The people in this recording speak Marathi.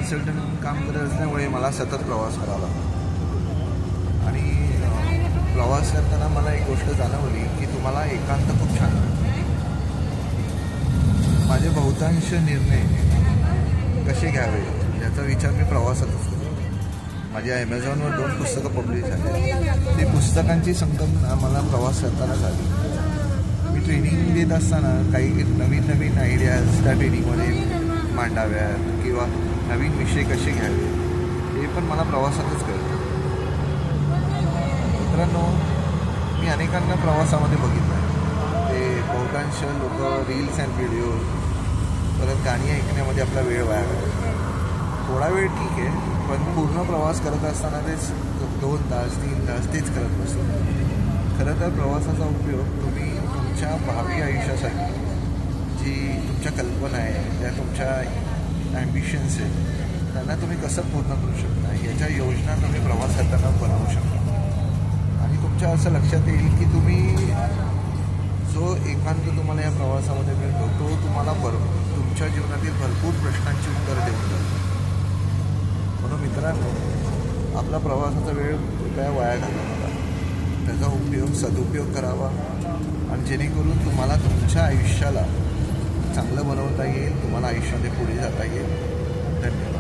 कन्सल्टंट म्हणून काम करत असल्यामुळे मला सतत प्रवास करावा लागतो आणि प्रवास करताना मला एक गोष्ट जाणवली की तुम्हाला एकांत खूप छान वाटतं. माझे बहुतांश निर्णय कसे घ्यावे याचा विचार मी प्रवासातच करतो. माझ्या ॲमेझॉनवर 2 पुस्तकं पब्लिश झाली. ती पुस्तकांची संकल्पना मला प्रवास करताना झाली. मी ट्रेनिंग देत असताना काही नवीन नवीन आयडियाज त्या ट्रेनिंगमध्ये मांडाव्यात किंवा नवीन विषय कसे घ्यावे हे पण मला प्रवासातच कळतं. मित्रांनो, मी अनेकांना प्रवासामध्ये बघितलं आहे. ते बहुतांश लोक रील्स अँड व्हिडिओ परत गाणी ऐकण्यामध्ये आपला वेळ वाया घालतात. थोडा वेळ ठीक आहे, पण पूर्ण प्रवास करत असताना तेच 2 तास 3 तास तेच करत बसतो. खरं तर प्रवासाचा उपयोग तुम्ही तुमच्या भावी आयुष्यासाठी जी तुमच्या कल्पना आहे, त्या तुमच्या ॲम्बिशन्स आहेत, त्यांना तुम्ही कसं पूर्ण करू शकता याच्या योजना तुम्ही प्रवास करताना बनवू शकता. आणि तुमच्या असं लक्षात येईल की तुम्ही जो एकांत तुम्हाला या प्रवासामध्ये मिळतो तो तुम्हाला तुमच्या जीवनातील भरपूर प्रश्नांची उत्तर देऊन जातो. म्हणून मित्रांनो, आपला प्रवासाचा वेळ कृपया वाया घालू नका. त्याचा सदुपयोग करावा आणि जेणेकरून तुम्हाला तुमच्या आयुष्याला चांगलं बनवता येईल, तुम्हाला आयुष्यामध्ये पुढे जाता येईल. धन्यवाद.